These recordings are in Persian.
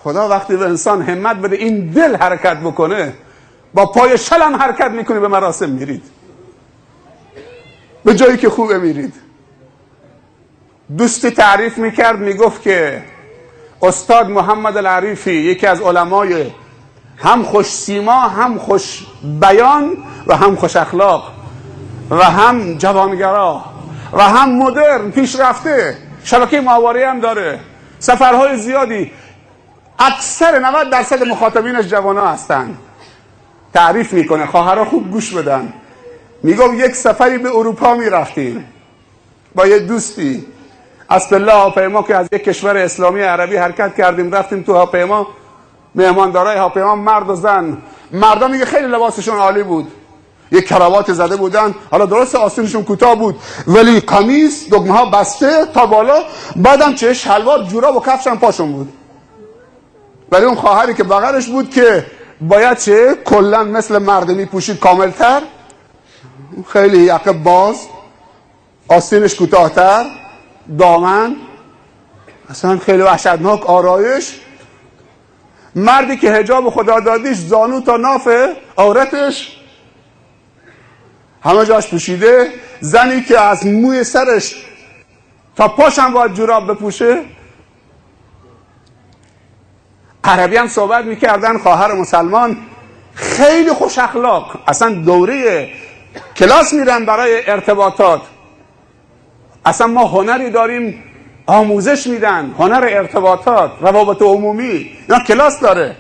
خدا وقتی به انسان همت بده این دل حرکت بکنه، با پای شلم حرکت میکنی، به مراسم میرید، به جایی که خوبه میرید. دوستی تعریف میکرد، میگفت که استاد محمد العریفی یکی از علمای هم خوش سیما، هم خوش بیان و هم خوش اخلاق و هم جوانگرا و هم مدرن، پیشرفته، شبکه ماهواره‌ای هم داره، سفرهای زیادی، اکثر 90% مخاطبینش جوانا هستن. تعریف میکنه، خواهرها خوب گوش بدن. میگم یک سفری به اروپا میرفتیم با یه دوستی، اصلا هواپیما که از یک کشور اسلامی عربی حرکت کردیم، رفتیم تو هواپیما، مهماندارای هواپیما مرد و زن. مردا میگه خیلی لباسشون عالی بود، یک کراوات زده بودن، حالا درست آستینشون کوتاه بود ولی قمیص دگمه ها بسته تا بالا، بعدم چه شلوار جوراب و کفشم پاشون بود. ولی اون خواهری که بغلش بود که باید چه کلا مثل مرد میپوشید کاملتر، خیلی یقه باز، آستینش کوتاهتر، دامن اصلا خیلی وحشتناک آرایش. مردی که حجاب خدا دادیش زانو تا ناف عورتش همه جاش پوشیده، زنی که از موی سرش تا پاش هم باید جوراب بپوشه. عربی هم صحبت میکردن، خواهر مسلمان خیلی خوش اخلاق، اصلا دوره کلاس میرن برای ارتباطات. اصلا ما هنری داریم آموزش میدن، هنر ارتباطات، روابط عمومی، اینا کلاس داره.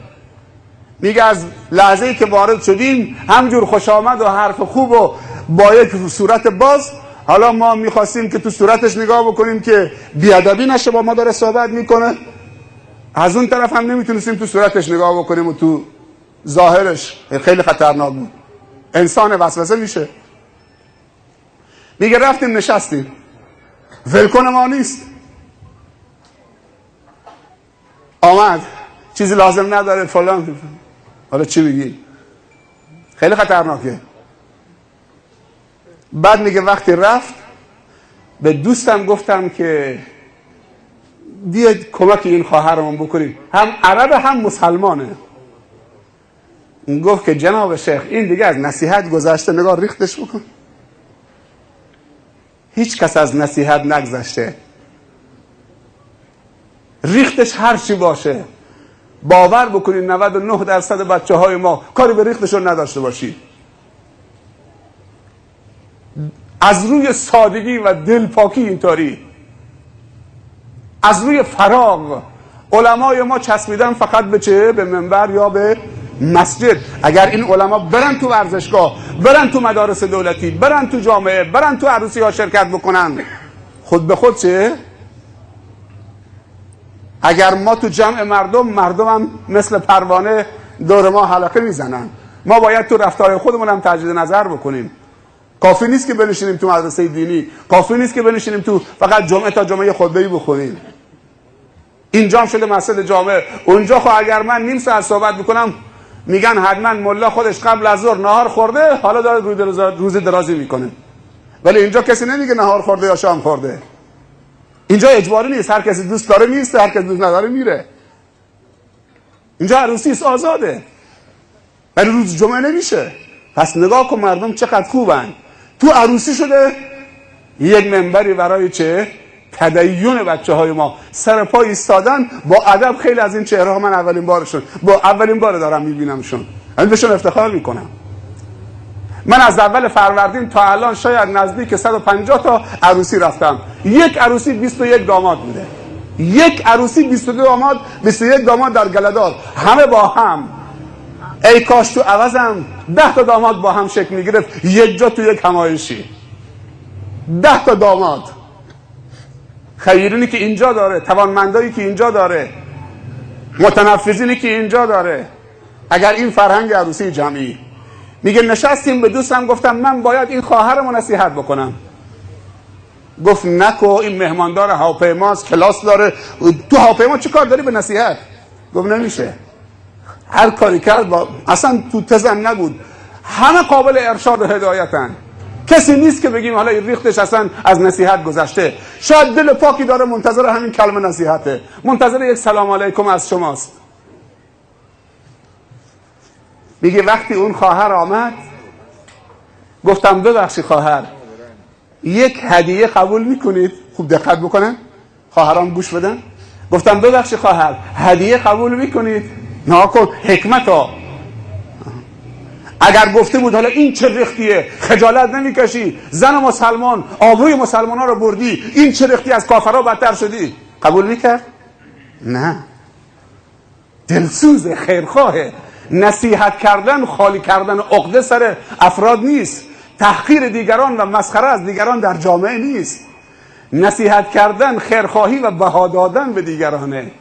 میگه از لحظه‌ای که وارد شدیم همجور خوش آمد و حرف خوب و با یک صورت باز، حالا ما میخواستیم که تو صورتش نگاه بکنیم که بیادبی نشه، با ما داره صحبت میکنه. از اون طرف هم نمیتونستیم تو صورتش نگاه بکنیم و تو ظاهرش، خیلی خطرناک بود، انسان وسوسه میشه. میگه رفتیم نشستیم، ولکن ما نیست، آمد چیزی لازم نداره فلان. حالا چی بگی؟ خیلی خطرناکه. بعد میگه وقتی رفت به دوستم گفتم که بیاید کمک این خواهرمون بکنیم، هم عرب هم مسلمانه. اون گفت که جناب شیخ این دیگه از نصیحت گذشته، نگاه ریختش بکن. هیچ کس از نصیحت نگذشته، ریختش هر چی باشه. باور بکنید 99% بچه های ما کاری به ریختشون نداشته باشید. از روی سادگی و دلپاکی اینطوری، از روی فراغ علمای ما چسبیدن فقط به چه؟ به منبر یا به مسجد. اگر این علما برن تو ورزشگاه، برن تو مدارس دولتی، برن تو جامعه، برن تو عروسی ها شرکت بکنن، خود به خود چه؟ اگر ما تو جمع مردم هم مثل پروانه دور ما حلقه میزنن. ما باید تو رفتار خودمون هم تجدید نظر بکنیم. کافی نیست که بنشینیم تو مدرسه دینی، کافی نیست که بنشینیم تو فقط جمعه تا جمعه خطبه‌ای بخونیم. اینجا هم شده مسجد جامعه، اونجا خب اگر من نیم ساعت صحبت بکنم میگن حتما ملا خودش قبل از ظهر نهار خورده، حالا داره روز درازی میکنه. ولی اینجا کسی نمیگه نهار خورده یا شام خورده. اینجا اجباری نیست، هر کسی دوست داره میسته، هر کسی دوست نداره میره. اینجا عروسی است، آزاده، ولی روز جمعه نمیشه. پس نگاه کن مردم چقدر خوبن. تو عروسی شده یک منبری برای چه؟ تدین بچه های ما سر پا ایستادن با ادب. خیلی از این چهره ها من اولین بار دارم میبینمشون، من بهشون افتخار میکنم. من از اول فروردین تا الان شاید نزدیک 150 تا عروسی رفتم. یک عروسی 21 داماد بوده، یک عروسی 22 داماد، 21 داماد در گلدار، همه با هم. ای کاش تو عوضم 10 تا داماد با هم شکل میگرفت یک جا تو یک همایشی. 10 تا داماد، خیرینی که اینجا داره، توانمندایی که اینجا داره، متنفذینی که اینجا داره. اگر این فرهنگ عروسی جمعی. میگه نشستیم، به دوستم گفتم من باید این خواهرمو نصیحت بکنم. گفت نکو، این مهماندار هواپیماست، کلاس داره، تو هواپیما چه کار داری به نصیحت؟ گفت نمیشه. هر کاری کرد اصلا تو تزم نبود. همه قابل ارشاد و هدایتن، کسی نیست که بگیم حالا این ریختش اصلا از نصیحت گذشته. شاید دل پاکی داره، منتظر همین کلمه نصیحته، منتظر یک سلام علیکم از شماست. میگه وقتی اون خواهر آمد گفتم ببخشید خواهر، یک هدیه قبول میکنید؟ خوب دقت بکنن خواهران گوش بدن. گفتم ببخشید خواهر، هدیه قبول میکنید؟ نه کن حکمت ها. اگر گفته بود حالا این چه رختیه، خجالت نمیکشی، زن مسلمان آبروی مسلمان ها رو بردی، این چه رختی، از کافرها بدتر شدی، قبول میکرد؟ نه. دلسوز، خیرخواهه. نصیحت کردن خالی کردن عقده سر افراد نیست، تحقیر دیگران و مسخره از دیگران در جامعه نیست. نصیحت کردن خیرخواهی و بها دادن به دیگرانه.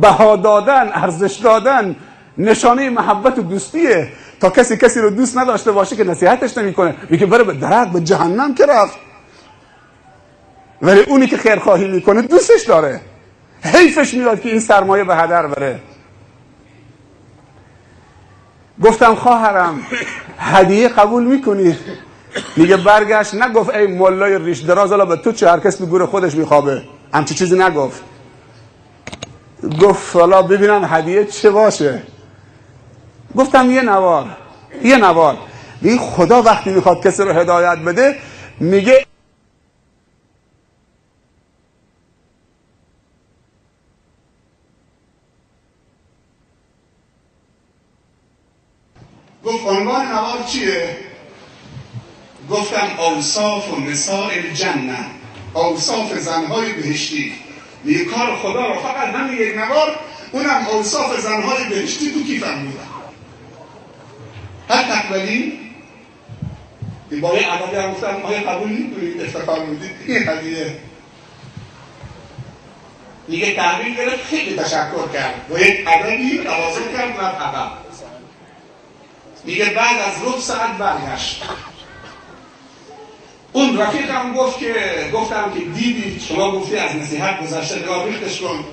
بها دادن، ارزش دادن نشانه محبت و دوستیه. تا کسی رو دوست نداشته باشه که نصیحتش نمیکنه، میگه بره به درک، به جهنم که رفت. ولی اونی که خیرخواهی میکنه دوستش داره، حیفش میاد که این سرمایه به هدر بره. گفتم خواهرم هدیه قبول میکنی؟ میگه برگشت نگفت ای مولای ریش دراز الا به تو چه، هر کس به گور خودش میخوابه، همچی چیزی نگفت. گفت حالا ببینم هدیه چه باشه. گفتم یه نوار. میگه خدا وقتی میخواد کسی رو هدایت بده میگه گفت عنوان نوار چیه؟ گفتم اوصاف و نساء الجنه، اوصاف زنهای بهشتی. میگه کار خدا رو فقط همین یک نوار، اونم اوصاف زنهای بهشتی تو کیفم بودن. هر تقبلی با یه عددی هم گفتم آیا قبول میکنید؟ افتخار میدید این هدیه. میگه تحویل گرفت، خیلی تشکر کرد، با یک عددی تواضع کرد و عقب. میگه بعد از ربع ساعت برگشت. اون رفیقم گفتم که دیدی شما گفتی از نصیحت گذشته، نگاه ریختش کن،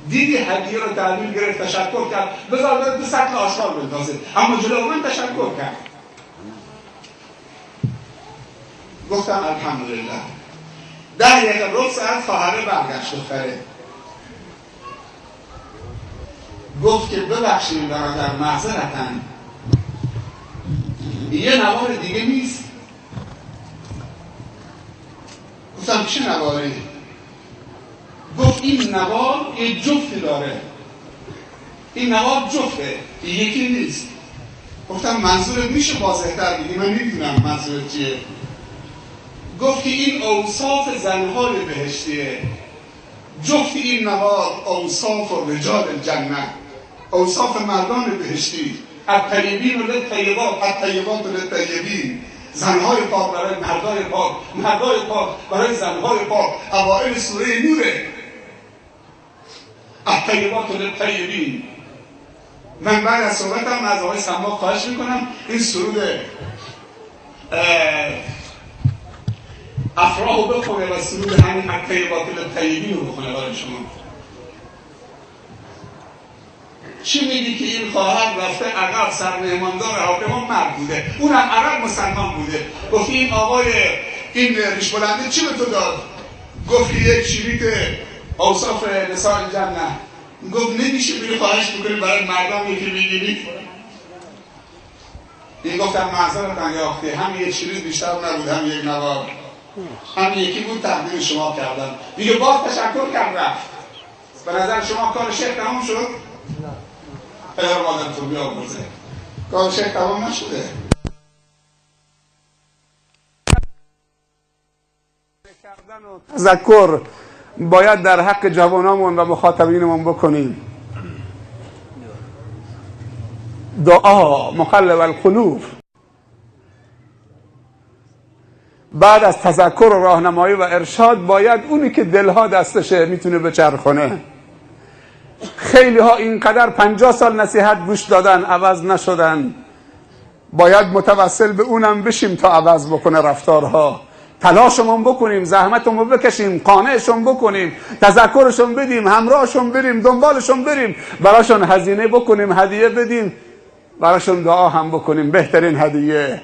دیدی هدیه رو تحویل گرفت، تشکر کرد، بذار به سطح آشغال بندازه، اما جلو من تشکر کرد. گفتم الحمدلله. 10 دقیقه ربع ساعت خواهره برگشت دختره. گفت که ببخشید برادر، معذرتاً یه نوار دیگه نیست؟ گفتم چه نواری؟ گفت این نوار یه جفتی داره، این نوار جفته، یکی نیست. گفتم منظورت میشه واضح‌تر بگی؟ من نمیدونم منظورت چیه. گفت که این اوصاف زنهای بهشتیه، جفت این نوار اوصاف رجال الجنه، اوصاف مردان بهشتی. الطیبین للطیبات، الطیبات للطیبین. زنهای پاک برای مردای پاک، مردای پاک برای زنهای پاک. اوائل سوره نوره. الطیبات للطیبین. من بعد از صحبتم از آقای سما خواهش میکنم این سرود افراح رو بخونه و سرود همین الطیبات للطیبین رو بخونه برای شما. چی میگی که این خواهر رفته عقب، سرمهماندار حاکمان مرد بوده، اونم عرب مسلمان بوده. گفت این آقای این ریش بلنده چی به تو داد؟ گفت که یک شریط اوصاف نساء الجنه. گفت نمیشه بری خواهش بکنی برای مردم یکی بگیری؟ این گفتم معذرتاً یا اختی، هم یک شریط بیشتر نبود، هم یک نوار، هم یکی بود، تقدیم شما کردم. دیگه باز تشکر کرد رفت. به نظر شما کار شیخ تمام شد؟ پدر مادرتون بیامرزه، کار شیخ تمام نشده. تذکر باید در حق جوانامون و مخاطبینمون بکنیم. دعا مقلب القلوب. بعد از تذکر و راهنمایی و ارشاد باید اونی که دلها دستشه میتونه بچرخونه. خیلی ها اینقدر 50 سال نصیحت گوش دادن عوض نشدن. باید متوسل به اونم بشیم تا عوض بکنه رفتارها. تلاشمون بکنیم، زحمتمون بکشیم، قانعشون بکنیم، تذکرشون بدیم، همراهشون بریم، دنبالشون بریم، براشون هزینه بکنیم، هدیه بدیم، براشون دعا هم بکنیم. بهترین هدیه.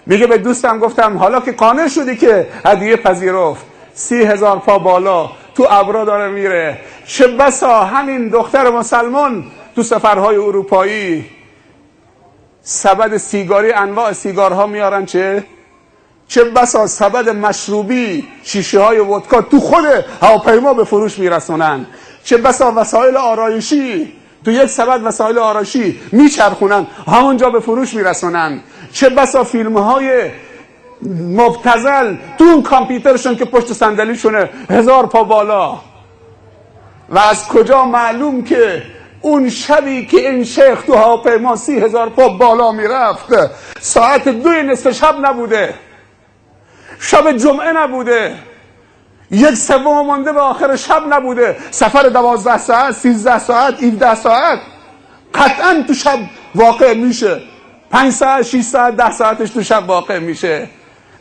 میگه به دوستم گفتم حالا که قانع شدی که هدیه پذیرفت، 30,000 پا بالا تو ابرا داره میره، چه بسا همین دختر مسلمان تو سفرهای اروپایی سبد سیگاری، انواع سیگارها میارن، چه بسا سبد مشروبی، شیشه های ودکا تو خود هواپیما به فروش میرسونن، چه بسا وسایل آرایشی تو یک سبد وسایل آرایشی میچرخونن همونجا به فروش میرسونن، چه بسا فیلم های مبتذل تو اون کامپیوترشون که پشت صندلیشونه 1000 پا بالا. و از کجا معلوم که اون شبی که این شیخ تو هواپیما 30,000 پا بالا میرفت ساعت 2 شب نبوده، شب جمعه نبوده، 1/3 مانده به آخر شب نبوده، سفر 12 ساعت 13 ساعت 17 ساعت قطعا تو شب واقع میشه، 5 ساعت 6 ساعت 10 ساعتش تو شب واقع میشه.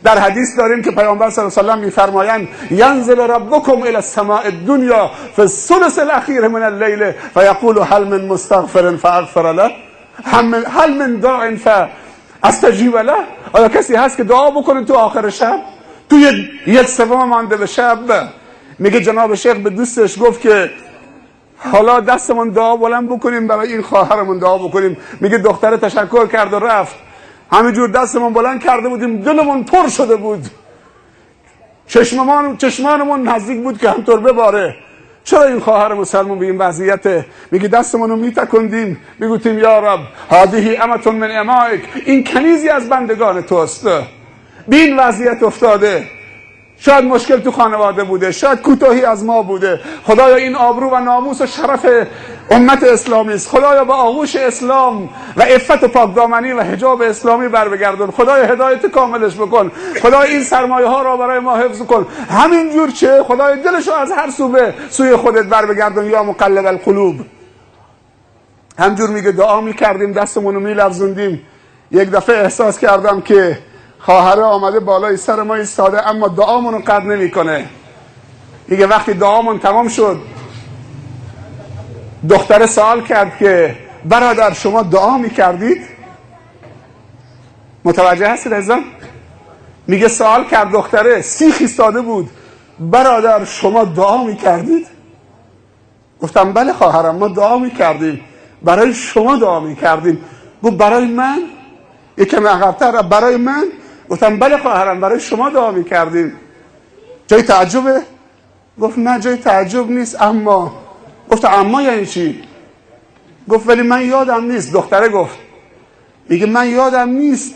در حدیث داریم که پیامبر صلی الله علیه و آله میفرمایند ینزل ربکم الی السماء الدنیا فی الثلث الاخیر من الليل فیقول هل من مستغفر فاغفر له هل من داع فاستجیب له. آیا کسی هست که دعا بکنه تو آخر شب، تو 1/3 مانده به شب؟ میگه جناب شیخ به دوستش گفت که حالا دستمون دعا بلند بکنیم برای این خواهرمون دعا بکنیم. میگه دختره تشکر کرد و رفت. همینجور دستمون بلند کرده بودیم دلمون پر شده بود، چشمانمون نزدیک بود که همطور بباره. چرا این خواهر مسلمان به این وضعیته؟ میگه دستمون رو میتکندیم میگوتیم یا رب هذه امة من امائک، این کنیزی از بندگان توست، به این وضعیت افتاده. شاید مشکل تو خانواده بوده، شاید کوتاهی از ما بوده. خدایا این آبرو و ناموس و شرف امت اسلامی است، خدایا به آغوش اسلام و عفت و پاکدامنی و حجاب اسلامی بر بگردون. خدایا هدایت کاملش بکن، خدایا این سرمایه ها را برای ما حفظ کن. همینجور چه خدایا دلشو از هر سو به سوی خودت بر بگردون یا مقلب القلوب. همجور میگه دعا میکردیم، دستمون رو میلرزوندیم. یک دفعه احساس کردم که خواهره آمده بالای سر ما ایستاده اما دعامون رو قطع نمیکنه. دیگه وقتی دعامون تمام شد دختره سوال کرد که برادر شما دعا میکردید؟ متوجه هستید عزیزان؟ میگه سوال کرد دختره، سیخ ایستاده بود، برادر شما دعا میکردید؟ گفتم بله خواهرم ما دعا میکردیم، برای شما دعا میکردیم. گفت برای من؟ یکم عقب‌تر برای من؟ گفتم بله خواهرم برای شما دعا میکردیم. جای تعجبه؟ گفت نه جای تعجب نیست. اما گفتم اما یعنی چی؟ گفت ولی من یادم نیست. دختره گفت میگه من یادم نیست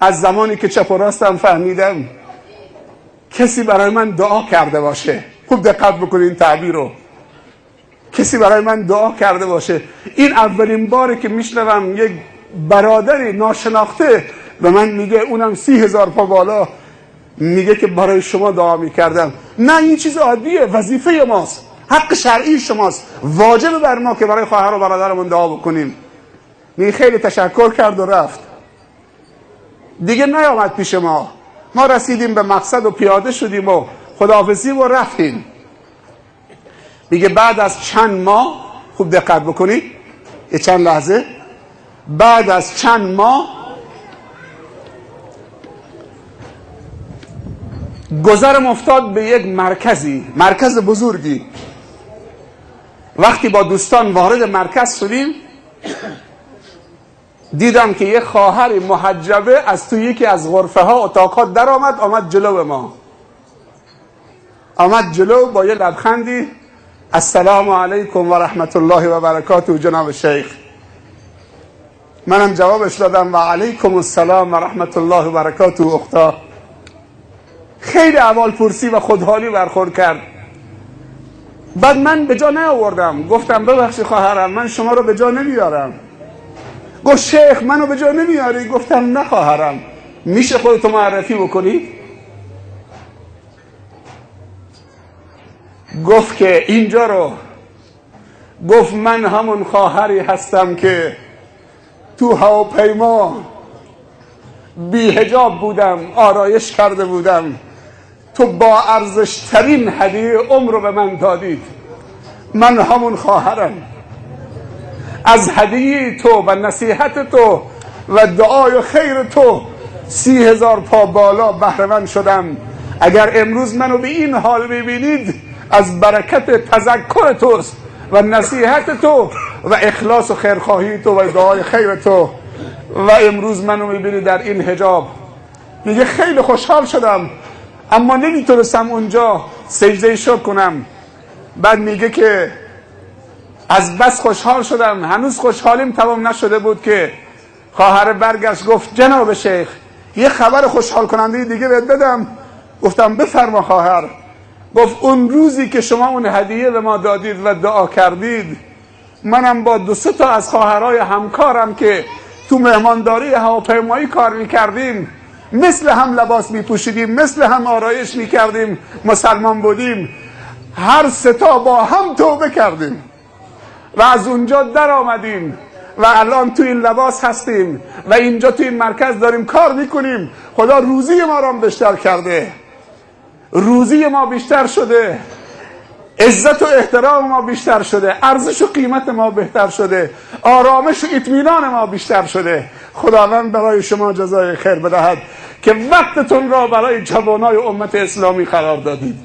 از زمانی که چپ و راستم فهمیدم کسی برای من دعا کرده باشه. خوب دقت بکنید این تعبیر رو، کسی برای من دعا کرده باشه. این اولین باره که میشنوم یک برادری ناشناخته به من میگه، اونم 30,000 پا بالا، میگه که برای شما دعا میکردم. نه این چیز عادیه، وظیفه ماست، حق شرعی شماست، واجب بر ما که برای خواهر و برادرمون دعا بکنیم. میگه خیلی تشکر کرد و رفت. دیگه نیامد پیش ما رسیدیم به مقصد و پیاده شدیم و خداحافظی و رفتیم. میگه بعد از چند ماه، خوب دقت بکنید یه چند لحظه، بعد از چند ماه گذرم افتاد به یک مرکز بزرگی. وقتی با دوستان وارد مرکز شدیم دیدم که یه خواهر محجبه از تو یکی از غرفه ها اتاقها در آمد جلو ما، آمد جلو با یه لبخندی السلام علیکم و رحمت الله و برکاته جناب شیخ. منم جوابش دادم و علیکم السلام و رحمت الله و برکاته اختا. خیلی احوال پرسی و خودحالی برخورد کرد. بعد من به جا نیاوردم، گفتم ببخشید خواهرم من شما رو به جا نمیارم. گفت شیخ منو به جا نمیاری؟ گفتم نه خواهرم، میشه خودتو معرفی بکنی؟ گفت که اینجا رو، گفت من همون خواهری هستم که تو هواپیما بی حجاب بودم، آرایش کرده بودم، تو با ارزش ترین هدیه عمر رو به من دادید. من همون خواهرم، از هدیه تو و نصیحت تو و دعای خیر تو 30,000 پا بالا بهره مند شدم. اگر امروز منو به این حال ببینید از برکت تذکر توست و نصیحت تو و اخلاص و خیرخواهی تو و دعای خیر تو. و امروز منو میبینی در این حجاب، میگه خیلی خوشحال شدم اما نمیتونستم اونجا سجده شکر کنم. بعد میگه که از بس خوشحال شدم، هنوز خوشحالیم تمام نشده بود که خواهر برگشت گفت جناب شیخ یه خبر خوشحال کننده دیگه بهت بدم. گفتم بفرما خواهر. گفت اون روزی که شما اون هدیه به ما دادید و دعا کردید، منم با 2-3 تا از خواهرای همکارم که تو مهمانداری هواپیمایی کار میکردیم مثل هم لباس میپوشیدیم، مثل هم آرایش میکردیم، مسلمان بودیم، هر 3 تا با هم توبه کردیم و از اونجا در آمدیم و الان تو این لباس هستیم و اینجا تو این مرکز داریم کار میکنیم. خدا روزی ما را بیشتر کرده، روزی ما بیشتر شده، عزت و احترام ما بیشتر شده، ارزش و قیمت ما بهتر شده، آرامش و اطمینان ما بیشتر شده. خداوند برای شما جزای خیر بدهد که وقتتون را برای جوانای امت اسلامی قرار دادید.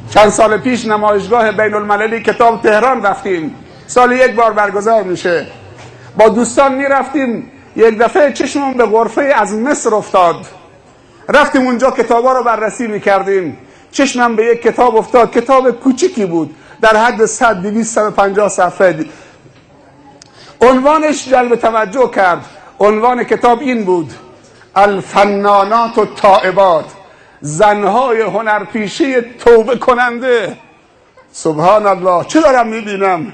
چند سال پیش نمایشگاه بین المللی کتاب تهران رفتیم، سال 1 بار برگزار میشه. با دوستان میرفتیم، یک دفعه چشممون به غرفه از مصر افتاد. رفتیم اونجا کتابا رو بررسی میکردیم، چشمم به یک کتاب افتاد، کتاب کوچیکی بود در حد 100-200-150 صفحه. عنوانش جلب توجه کرد. عنوان کتاب این بود: الفنانات و التائبات، زنهای هنرپیشه توبه کننده. سبحان الله، چه دارم میبینم؟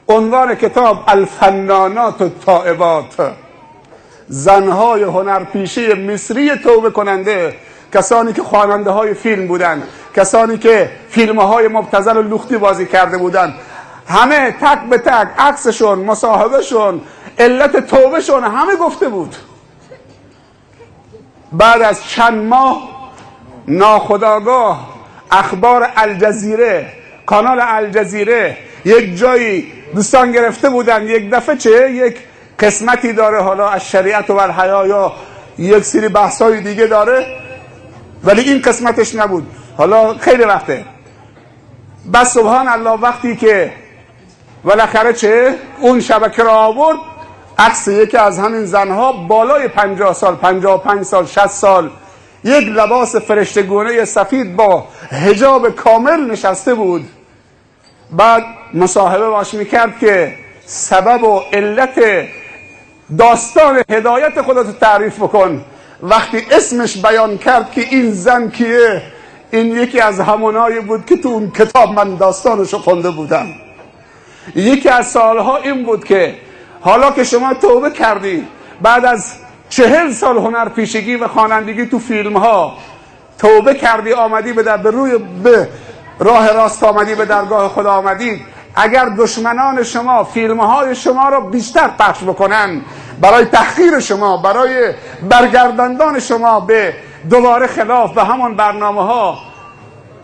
عنوان کتاب الفنانات و التائبات، زنهای هنرپیشه مصری توبه کننده. کسانی که خواننده های فیلم بودن، کسانی که فیلم های مبتذل و لختی بازی کرده بودن، همه تک به تک عکسشون، مصاحبهشون، علت توبهشون همه گفته بود. بعد از چند ماه ناخودآگاه اخبار الجزیره، کانال الجزیره یک جایی دوستان گرفته بودن، یک دفعه یک قسمتی داره حالا از شریعت و الحیا یا یک سری بحثای دیگه داره، ولی این قسمتش نبود. حالا خیلی وقته. بس سبحان الله وقتی که بالاخره اون شبکه را آورد، عکس یکی از همین زنها بالای 50 سال، 55 سال، 60 سال، یک لباس فرشتگونه سفید با حجاب کامل نشسته بود. بعد مصاحبه باش میکرد که سبب و علت داستان هدایت خودتو تعریف بکن. وقتی اسمش بیان کرد که این زن کیه، این یکی از همونایی بود که تو اون کتاب من داستانشو خونده بودم. یکی از سالها این بود که حالا که شما توبه کردی، بعد از 40 سال هنرپیشگی و خوانندگی تو فیلم ها توبه کردی، آمدی به راه راست آمدی، به درگاه خدا آمدید، اگر دشمنان شما فیلم های شما را بیشتر پخش بکنن برای تحقیر شما، برای برگرداندن شما به دوباره خلاف به همون برنامه ها،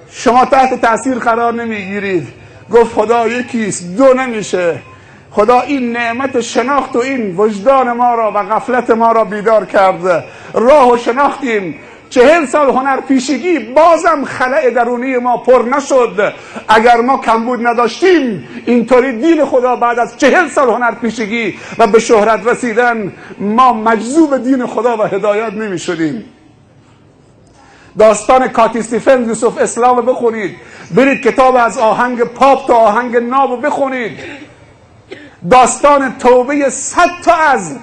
شما تحت تاثیر قرار نمیگیرید. گفت خدا یکیست، دو نمیشه. خدا این نعمت شناخت و این وجدان ما را و غفلت ما را بیدار کرده، راه و شناختیم. 40 سال هنرپیشگی بازم خلأ درونی ما پر نشد. اگر ما کمبود نداشتیم، اینطوری دین خدا بعد از 40 سال هنرپیشگی و به شهرت رسیدن ما مجذوب دین خدا و هدایت نمی شدیم. داستان کاتی استیفنز، یوسف اسلام بخونید، برید کتاب از آهنگ پاپ تا آهنگ ناب بخونید. داستان توبه 100 تا از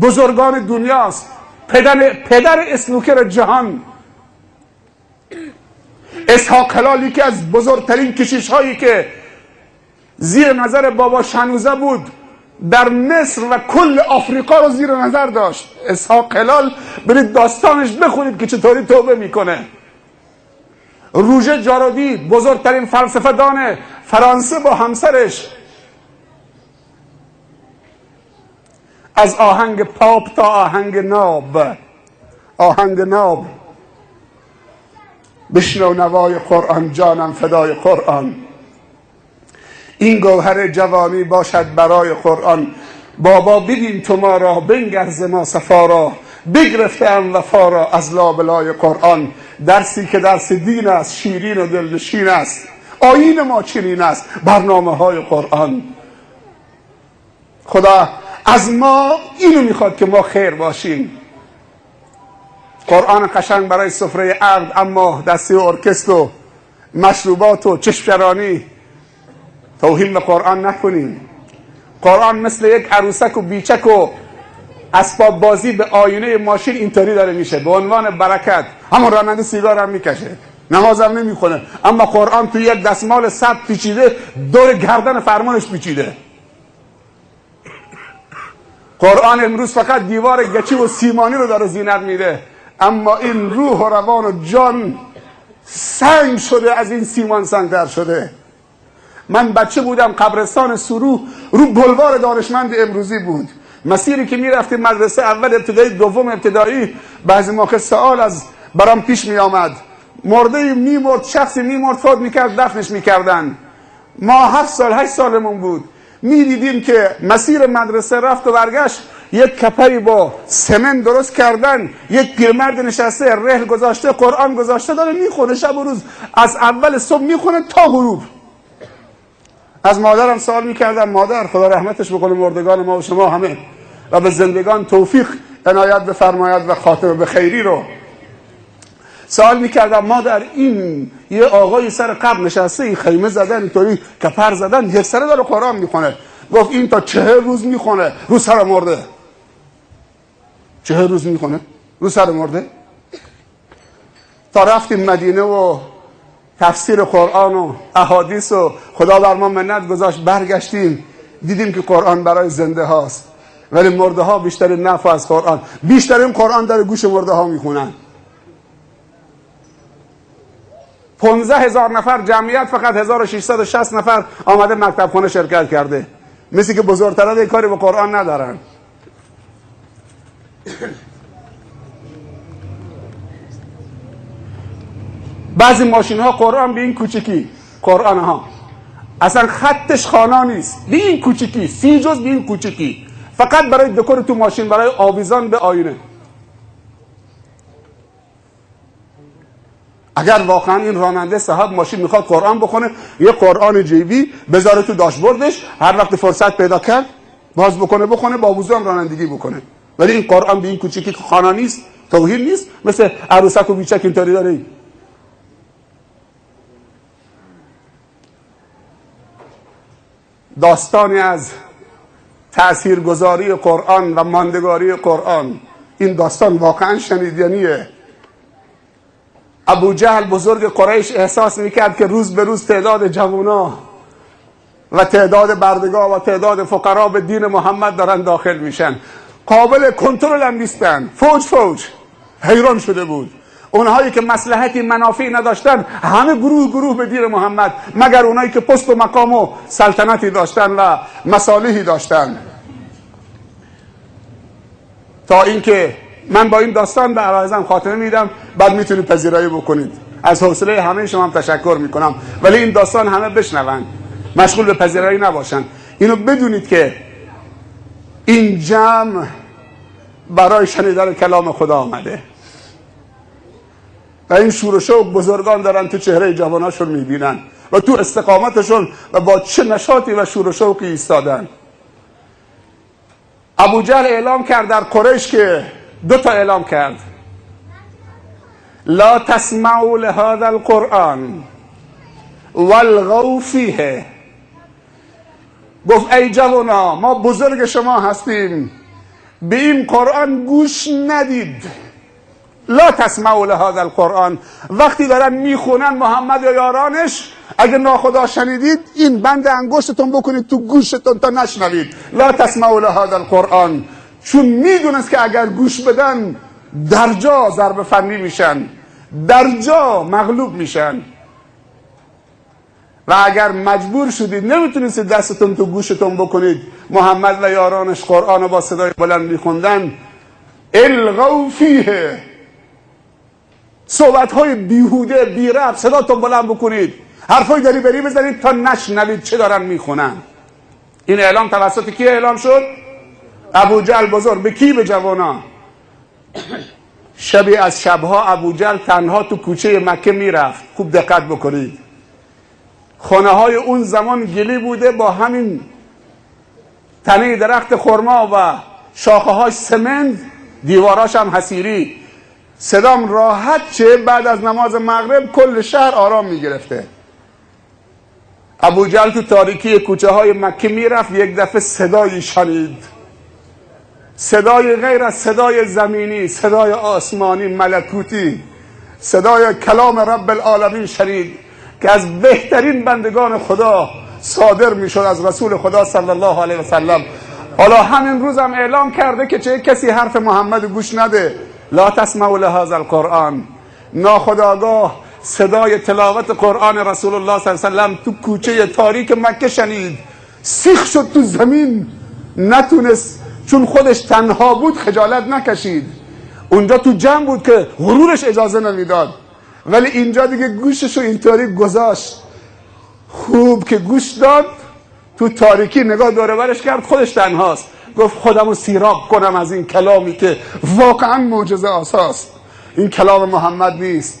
بزرگان دنیاست. پدر اسنوکر جهان اسحاق هلالی که از بزرگترین کشیش هایی که زیر نظر بابا شنوزه بود در مصر و کل آفریقا رو زیر نظر داشت. اسحاق هلال برید داستانش بخونید که چطوری توبه میکنه. روژه جارودی بزرگترین فلسفه دان فرانسه با همسرش از آهنگ پاپ تا آهنگ ناب بشنو نوای قرآن، جانم فدای قرآن. این گوهر جوانی باشد برای قرآن. بابا ببین تو ما را، بنگر ز ما صفا را، بگرفتم وفا را از لابلای قرآن. درسی که درس دین است، شیرین و دلنشین است، آیین ما چنین است، برنامه های قرآن. خدا از ما اینو میخواد که ما خیر باشیم. قرآن قشنگ برای سفره عقد، اما دستی و ارکستر و مشروبات و چشم‌چرانی توهین به قرآن نکنیم. قرآن مثل یک عروسک و بیچک و اسباب بازی به آینه ماشین اینطوری داره میشه، به عنوان برکت. همون راننده سیگار هم میکشه، نماز هم نمیخونه، اما قرآن توی یک دستمال سبز پیچیده دور گردن فرمانش پیچیده. قرآن امروز فقط دیوار گچی و سیمانی رو داره زینت میده، اما این روح و روان و جان سنگ شده، از این سیمان سنگتر شده. من بچه بودم، قبرستان سرو رو بلوار دانشمند امروزی بود. مسیری که میرفتیم مدرسه اول ابتدایی دوم ابتدایی، بعضی موقع سوال از برام پیش می آمد، مرده میمرد، شخصی میمرد، فوت میکرد، دفنش میکردن. ما 7 سال 8 سالمون بود، میدیدیم که مسیر مدرسه رفت و برگشت، یک کپری با سمن درست کردن، یک پیرمرد نشسته، رحل گذاشته، قرآن گذاشته، داره میخونه شب و روز، از اول صبح میخونه تا غروب. از مادرم سوال میکردم، مادر خدا رحمتش بکنه مردگان ما و شما همه، و به زندگان توفیق عنایت بفرماید و خاتمه به خیری رو. سوال میکردم مادر، این یه آقای سر قبر نشسته، این خیمه زدن، اینطوری کپر زدن، یک سره داره قرآن میخونه. گفت این تا 40 روز میخونه رو سر مرده. 40 روز میخونه رو سر مرده. تا رفتیم مدینه و تفسیر قرآن و احادیث و خدا بر ما منت گذاشت، برگشتیم دیدیم که قرآن برای زنده هاست، ولی مرده ها بیشترین نفع از قرآن، بیشترین قرآن در گوش مرده ها میخونن. 15,000 نفر جمعیت، فقط 1660 نفر آمده مکتب خونه شرکت کرده. مثل که بزرگتران یک کاری به قرآن ندارن. بعضی ماشین ها قرآن به این کوچکی، قرآن ها اصلا خطش خوانا نیست، به این کوچکی، 30 جز به این کوچکی، فقط برای دکور تو ماشین، برای آویزان به آینه. اگر واقعا این راننده صاحب ماشین میخواد قرآن بخونه، یه قرآن جیبی بذاره تو داشبوردش، هر وقت فرصت پیدا کرد باز بخونه، با وضو هم رانندگی بکنه. ولی این قرآن به این کوچیکی که خوانا نیست، توهین نیست، مثل عروسک و بیچک اینطوری داره. داستانی از تاثیرگذاری قرآن و ماندگاری قرآن، این داستان واقعا شنیدنیه. ابو جهل بزرگ قریش احساس میکرد که روز به روز تعداد جوانا و تعداد بردگاه و تعداد فقرا به دین محمد دارن داخل میشن، قابل کنترل هم نیستن، فوج حیران شده بود. اونهایی که مصلحتی منافعی نداشتن همه گروه به دین محمد، مگر اونهایی که پست و مقام و سلطنتی داشتن و مصالحی داشتن. تا اینکه من با این داستان به عرایزم خاتمه میدم، بعد میتونید پذیرایی بکنید. از حوصله همه شما هم تشکر میکنم، ولی این داستان همه بشنون، مشغول به پذیرایی نباشن. اینو بدونید که این جمع برای شنیدن کلام خدا آمده و این شور و شوق بزرگان دارن تو چهره جواناشون میبینن و تو استقامتشون و با چه نشاطی و شور و شوقی ایستادن. ابو جهل اعلام کرد در قریش که 2 تا اعلام کرد: لا تسمعوا لهذا القرآن والغوا فیه. گفت ای جوانا، ما بزرگ شما هستیم، به این قرآن گوش ندید. لا تسمعوا لهذا القرآن، وقتی دارن میخونن محمد یا یارانش، اگه ناخدا شنیدید این بند انگشتتون بکنید تو گوشتون تا نشنوید. لا تسمعوا لهذا القرآن، چون میدونست که اگر گوش بدن در جا ضرب فنی میشن، در جا مغلوب میشن. و اگر مجبور شدید نمیتونید دستتون تو گوشتون بکنید محمد و یارانش قرآن با صدای بلند میخوندن، الغوا فیه، صحبت‌های بیهوده بی ربط صداتون بلند بکنید، حرفای دری بری بزنید تا نشنوید چه دارن میخونن. این اعلام توسط کی اعلام شد؟ ابو جهل بزرگ. به کی؟ به جوانا. شبی از شبها ابوجهل تنها تو کوچه مکه میرفت. خوب دقت بکنید، خانه های اون زمان گلی بوده با همین تنه درخت خرما و شاخه های سمنت، دیواراش هم حصیری. صدام راحت چه بعد از نماز مغرب کل شهر آرام میگرفته. ابوجهل تو تاریکی کوچه های مکه میرفت، یک دفعه صدایی شنید، صدای غیر از صدای زمینی، صدای آسمانی ملکوتی، صدای کلام رب العالمین شنید که از بهترین بندگان خدا صادر میشد، از رسول خدا صلی الله علیه و سلم. حالا همین روز هم اعلام کرده که چه کسی حرف محمد گوش نده، لا تسمعوا لهذا القرآن. ناخودآگاه صدای تلاوت قرآن رسول الله صلی الله علیه و سلم تو کوچه تاریک مکه شنید، سیخ شد تو زمین، نتونست، چون خودش تنها بود خجالت نکشید. اونجا تو جمع بود که غرورش اجازه نمیداد، ولی اینجا دیگه گوششو اینطوری گذاشت. خوب که گوش داد، تو تاریکی نگاه دور برش کرد، خودش تنهاست. گفت خودمو سیراب کنم از این کلامی که واقعا معجزه آساست. این کلام محمد نیست.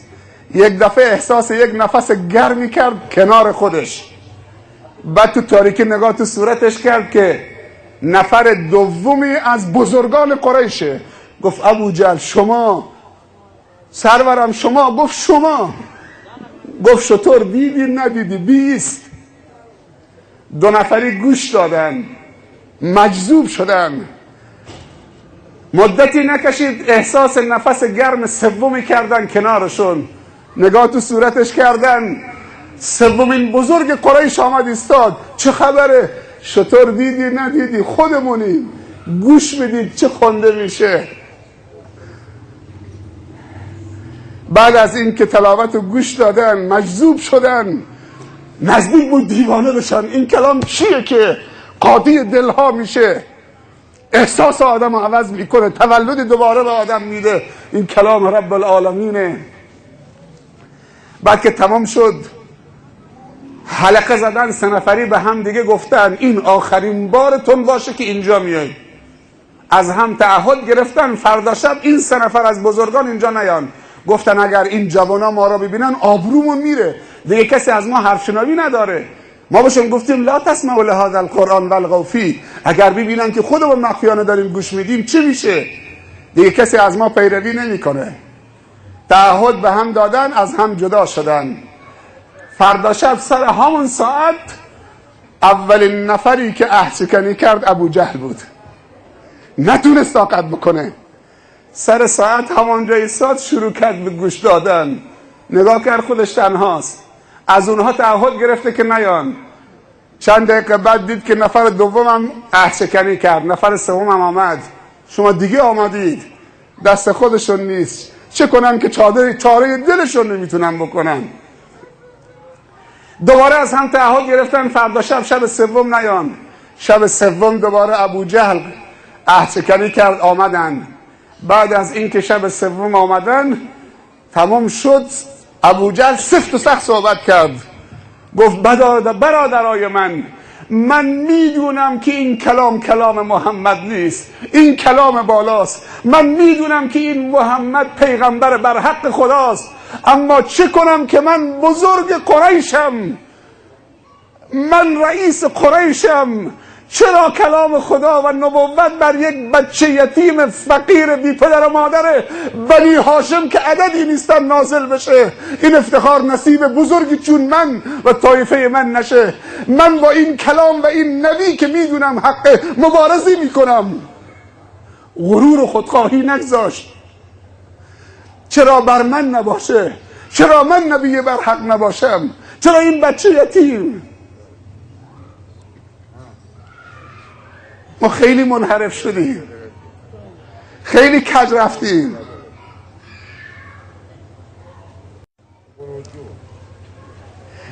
یک دفعه احساس یک نفس گرمی کرد کنار خودش. بعد تو تاریکی نگاه تو صورتش کرد که نفر دومی از بزرگان قریشه. گفت ابوجهل شما؟ سرورم شما؟ گفت شما. گفت شطور دیدی ندیدی؟ بیست. دو نفری گوش دادن، مجذوب شدن. مدتی نکشید احساس نفس گرم سومی کردن کنارشون، نگاه تو صورتش کردن. سومین بزرگ قریش آمد ایستاد. چه خبره؟ شطور دیدی ندیدی؟ خودمونیم، گوش بدید چه خونده میشه. بعد از این که تلاوت رو گوش دادن، مجذوب شدن، نزدیک بود دیوانه بشن. این کلام چیه که قاضی دلها میشه، احساس آدم رو عوض میکنه، تولد دوباره به آدم میده؟ این کلام رب العالمینه. بعد که تمام شد، حلقه زدن، سه نفری به هم دیگه گفتن این آخرین بارتون باشه که اینجا میای. از هم تعهد گرفتن فردا شب این سه نفر از بزرگان اینجا نیان. گفتن اگر این جوانا ما را ببینن آبرومون میره، دیگه کسی از ما حرف شنوی نداره. ما بهشون گفتیم لا تسمعوا لهذا القرآن والغوا فیه. اگر ببینن که خودمون مخفیانه داریم گوش میدیم چه میشه؟ دیگه کسی از ما پیروی نمیکنه. تعهد به هم دادن، از هم جدا شدن. فردا شب سر همون ساعت اولین نفری که عهدشکنی کرد ابوجهل بود. نتونست طاقت بکنه. سر ساعت همونجا ایستاد، شروع کرد به گوش دادن. نگاه کرد خودش تنهاست. از اونها تعهد گرفته که نیان. چند دقیقه بعد دید که نفر دومم عهدشکنی کرد، نفر سومم آمد. شما دیگه آمدید، دست خودشون نیست، چه کنن که چاره دلشون نمیتونن بکنن. دوباره از هم تعهد گرفتن فردا شب سوم نیان. شب سوم دوباره ابوجهل عهدشکنی کرد، آمدن. بعد از این که شب سوم آمدن تمام شد، ابوجهل سفت و سخت صحبت کرد. گفت برادرای من میدونم که این کلام محمد نیست، این کلام بالاست. من میدونم که این محمد پیغمبر بر حق خداست، اما چه کنم که من بزرگ قریشم، من رئیس قریشم. چرا کلام خدا و نبوت بر یک بچه یتیم فقیر بی پدر و مادر بنی هاشم که عددی نیستن نازل بشه؟ این افتخار نصیب بزرگی چون من و طایفه من نشه؟ من با این کلام و این نبی که میدونم حق مبارزی میکنم. غرور و خودخواهی نگذاشت. چرا بر من نباشه؟ چرا من نبی بر حق نباشم؟ چرا این بچه یتیم؟ ما خیلی منحرف شدیم، خیلی کج رفتیم.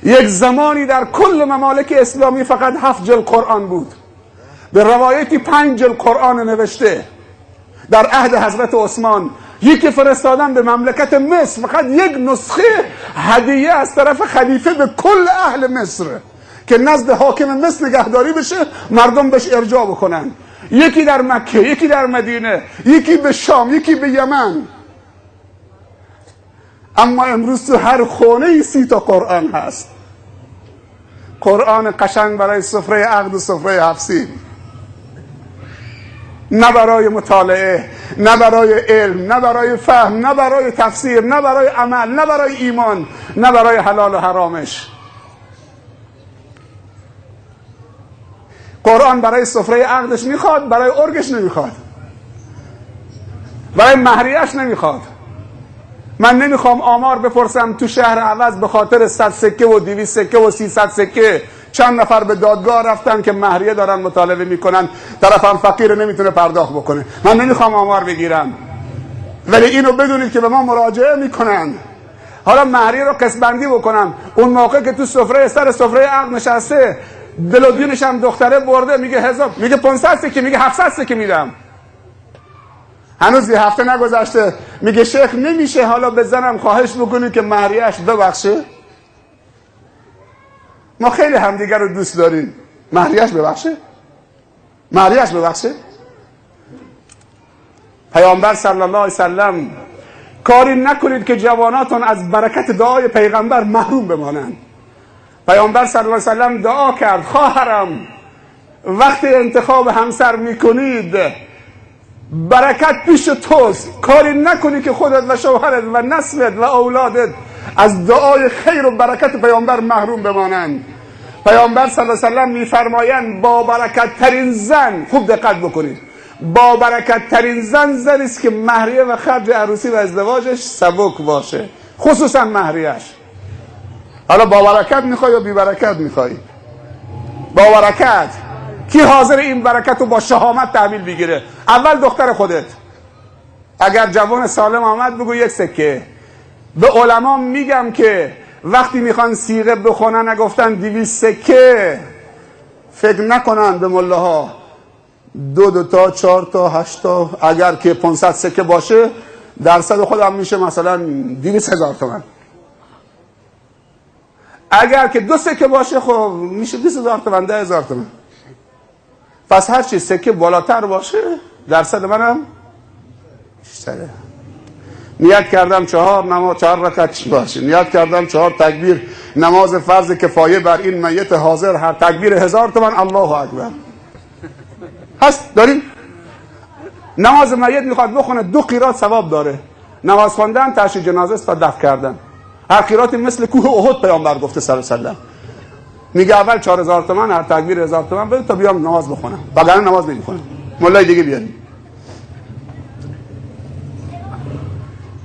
یک زمانی در کل ممالک اسلامی فقط 7 جلد قرآن بود. به روایتی 5 جلد قرآن نوشته در عهد حضرت عثمان. یکی فرستادن به مملکت مصر، فقط یک نسخه هدیه از طرف خلیفه به کل اهل مصر که نزد حاکم مصر نگهداری بشه، مردم بهش ارجاع بکنن. یکی در مکه، یکی در مدینه، یکی به شام، یکی به یمن. اما امروز تو هر خونه 30 تا قرآن هست. قرآن قشنگ برای سفره عقد و سفره حفظی، نه برای مطالعه، نه برای علم، نه برای فهم، نه برای تفسیر، نه برای عمل، نه برای ایمان، نه برای حلال و حرامش. قرآن برای سفره عقدش میخواد، برای ارگش نمیخواد، برای مهریهش نمیخواد. من نمیخوام آمار بپرسم تو شهر عوض به خاطر 100 سکه و 200 سکه و 300 سکه چند نفر به دادگاه رفتن که مهریه دارن مطالبه میکنن، طرفم فقیر نمیتونه پرداخت بکنه. من نمیخوام آمار بگیرم، ولی اینو بدونید که به ما مراجعه میکنن. حالا مهریه رو قسم‌بندی بکنم، اون موقع که تو سفره سر سفره عقد نشسته دل و دینش هم دختره برده، میگه 1000، میگه 500 سکه، میگه 700 سکه میدم. هنوز یه هفته نگذشته میگه شیخ نمیشه حالا به زنم خواهش بکنید که مهریه‌اش ببخشه؟ ما خیلی همدیگر رو دوست داریم، مهریه‌اش ببخشه؟ مهریه‌اش ببخشه؟ پیامبر صلی الله علیه وسلم کاری نکنید که جواناتون از برکت دعای پیغمبر محروم بمانند. پیامبر صلی الله علیه وسلم دعا کرد خواهرم وقتی انتخاب همسر میکنید برکت پیش توست، کاری نکنی که خودت و شوهرت و نسلت و اولادت از دعای خیر و برکت پیامبر محروم بمانند. پیامبر صلی الله علیه وسلم میفرمایند با برکت ترین زن، خوب دقت بکنید، با برکت ترین زن زنی است که مهریه و خرج عروسی و ازدواجش سبک باشه، خصوصا مهریه‌اش. حالا با برکت میخوای یا بی برکت میخوای؟ با برکت. کی حاضر این برکت رو با شهامت تحویل بگیره؟ اول دختر خودت. اگر جوان سالم آمد بگو 1 سکه. به علما میگم که وقتی میخوان صیغه بخونن نگفتن 200 سکه، فکر نکنن به ملاها 2 تا 4 تا 8 تا، اگر که 500 سکه باشه درصد خودم میشه مثلا 200,000 تومان. اگر که 2 سکه باشه خب میشه 20,000 تومان، 10,000 تومان. پس هر چی سکه بالاتر باشه درصد منم بیشتره. نیت کردم 4 نماز 4 رکعت باشه، نیت کردم 4 تکبیر نماز فرض کفایه بر این میت حاضر، هر تکبیر 1000 تومان الله اکبر. هست داریم؟ نماز میت میخواد بخونه 2 قیرات ثواب داره. نماز خواندن، تشییع جنازه است و دفن کردن. هر قیراتی مثل کوه احد پیامبر گفته صلی الله علیه و سلم. میگه اول 4000 تومان هر تکبیر 1000 تومان بده تا بیام نماز بخونم، وگرنه نماز نمیخونم. مولای دیگه بیاریم.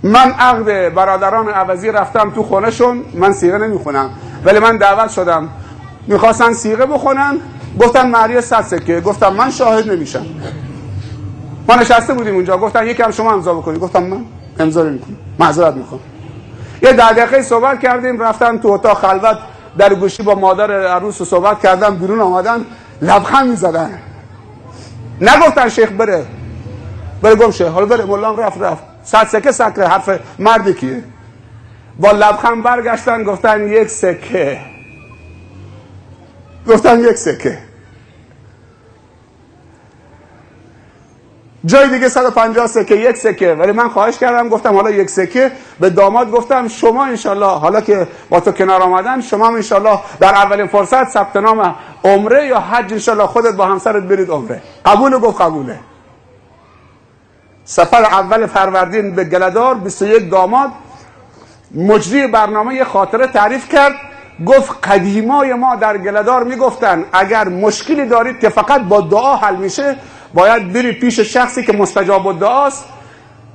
من عقد برادران عوضی رفتم تو خونهشون، من صیغه نمیخونم ولی من دعوت شدم، میخواستن صیغه بخونن، گفتن مهریه 100 سکه، گفتم من شاهد نمیشم. ما نشسته بودیم اونجا، گفتن یکم شما امضا بکنید، گفتم من امضا نمیکنم، معذرت میخوام. یه 10 دقیقه صحبت کردیم، رفتن تو اتاق خلوت در گوشی با مادر عروس صحبت کردن، بیرون آمدن لبخند میزدن، نگفتن شیخ بره گم شه، حالا بره. مولام رفت 100 سکه سکره، حرف مردی کیه؟ با لبخند برگشتن گفتن 1 سکه، گفتن 1 سکه. جای دیگه 150 سکه، 1 سکه. ولی من خواهش کردم، گفتم حالا 1 سکه به داماد گفتم شما انشالله حالا که با تو کنار آمدن، شما هم انشالله در اولین فرصت ثبت نام عمره یا حج انشالله خودت با همسرت برید عمره. قبوله؟ گفت قبوله. سفر اول فروردین به گلدار 21 داماد مجری برنامه یه خاطره تعریف کرد، گفت قدیمای ما در گلدار میگفتن اگر مشکلی دارید که فقط با دعا حل میشه باید بری پیش شخصی که مستجاب الدعاست.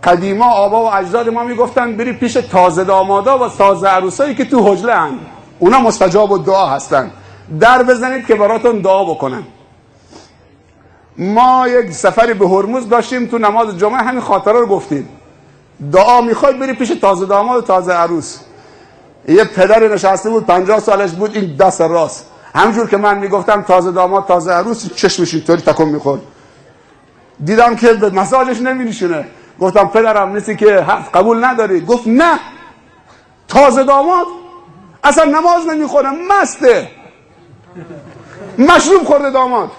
قدیما آبا و اجداد ما میگفتن بری پیش تازه دامادا و تازه عروسایی که تو حجله هن، اونا مستجاب الدعا هستن، در بزنید که براتون دعا بکنن. ما یک سفری به هرمز داشتیم، تو نماز جمعه همین خاطره رو گفتیم، دعا میخواید بری پیش تازه داماد و تازه عروس. یه پدری نشسته بود 50 سالش بود، این دست راست، همجور که من میگفتم تازه داماد تازه عروس چشمش اینطوری تکون میخورد. دیدم که به مزاجش نمی‌نشینه، گفتم پدرم نیستی که قبول نداری؟ گفت نه، تازه داماد اصلا نماز نمیخونه، مسته، مشروب خورده داماد.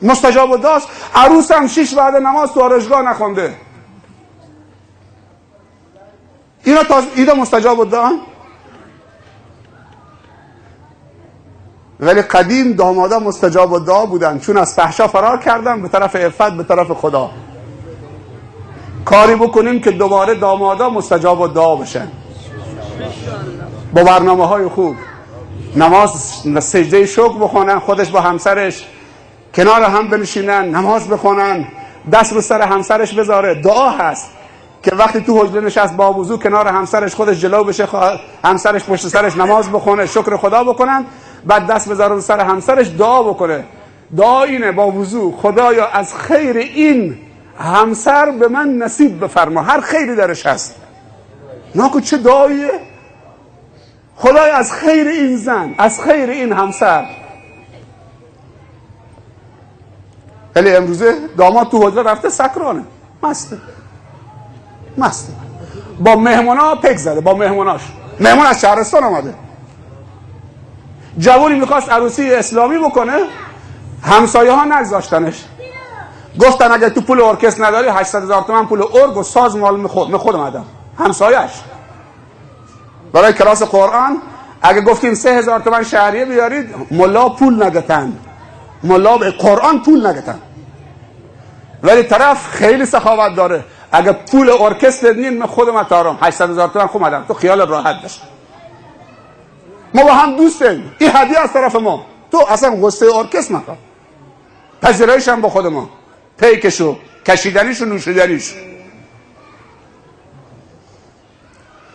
مستجاب الدعاست. عروس هم 6 وعده نماز تو آرایشگاه نخونده، اینا مستجاب الدعا. ولی قدیم دامادا مستجاب الدعا بودن، چون از فحشا فرار کردن به طرف عفت، به طرف خدا. کاری بکنیم که دوباره دامادا مستجاب الدعا بشن، با برنامه‌های خوب، نماز سجده شکر بخونن، خودش با همسرش کنار هم بنشینن، نماز بخونن، دست رو سر همسرش بذاره. دعا هست که وقتی تو حجره نشست با وضو کنار همسرش، خودش جلو بشه، همسرش پشت سرش نماز بخونه، شکر خدا بکنن، بعد دست بذاره رو سر همسرش دعا بکنه. دعا اینه با وضو: خدایا از خیر این همسر به من نصیب بفرما، هر خیری درش هست. ناکو چه دعاییه؟ خدایا از خیر این زن، از خیر این همسر. ولی امروزه داماد تو حجره رفته سکرانه، مسته با مهمونا پک زده، با مهموناش. مهمون از شهرستان آمده، جوونی میخواست عروسی اسلامی بکنه، همسایه ها نگذاشتنش، گفتن اگه تو پول ارکستر نداری 800,000 تومان پول ارگ و ساز مال خود اومدم. همسایه‌اش برای کلاس قرآن اگه گفتیم 3,000 تومان شهریه بیارید، ملا پول نگتن، ملا به قرآن پول نگتن. ولی طرف خیلی سخاوت داره، اگه پول ارکستر بدین من خودم تارم 800,000 تومان خود اومدم، تو خیال راحت باش. ما با هم دوستیم، این هدیه از طرف ما، تو اصلا قصه ارکستر نکن، پذیرایش هم با خود ما، پیکشو، کشیدنیش و نوشیدنیش.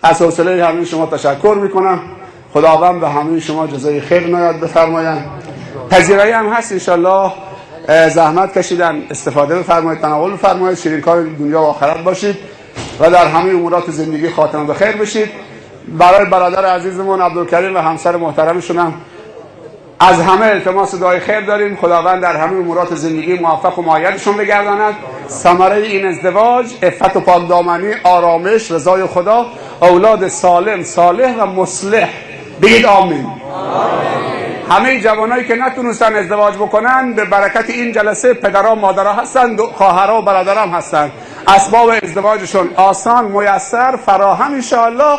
از حوصله همه شما تشکر میکنم. خداوند به همه شما جزای خیر عنایت بفرمایند. پذیرایی هم هست انشالله، زحمت کشیدن، استفاده بفرمایید، تناول بفرمایید، شیرینکار دنیا و آخرت باشید و در همه امورات زندگی خاتمه به خیر بشید. برای برادر عزیزمون عبدالکریم و همسر محترمشون هم از همه التماس دعای خیر داریم. خداوند در همه امورات زندگی موفق و مؤیدشون بگرداند. ثمره این ازدواج عفت و پاکدامنی، آرامش، رضای خدا، اولاد سالم، صالح و مصلح. بگید آمین. همه جوانایی که نتونستن ازدواج بکنن به برکت این جلسه پدرها مادرها هستند، خواهرها و برادرها هستند. اسباب ازدواجشون آسان، میسر، فراهم انشاءالله.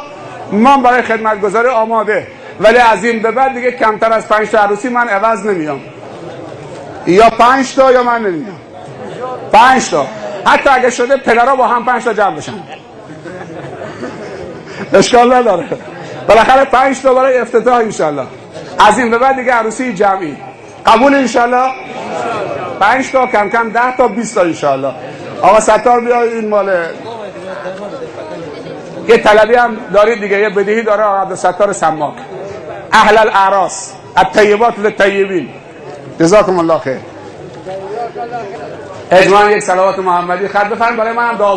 ما برای خدمتگزاری آماده، ولی از این به بعد دیگه کمتر از 5 تا عروسی من عوض نمیام، یا 5 تا یا من نمیام. 5 تا، حتی اگه شده پدرها با هم 5 تا جمع بشن، اشکال نداره. بالاخره 5 تا برای افتتاح انشالله. از این به بعد دیگه عروسی جمعی. قبول انشالله؟ 5 تا، کم کم 10 تا 20 تا انشالله. آقا ستار بیا، این مال یه طلبی هم دارید دیگه، یه بدهی داره آقا عبدالستار سماک. اهل الاعراس الطیبات للطیبین، جزاکم الله خیر. اجمالا یک صلوات محمدی خط بفرمایید برای منم دعا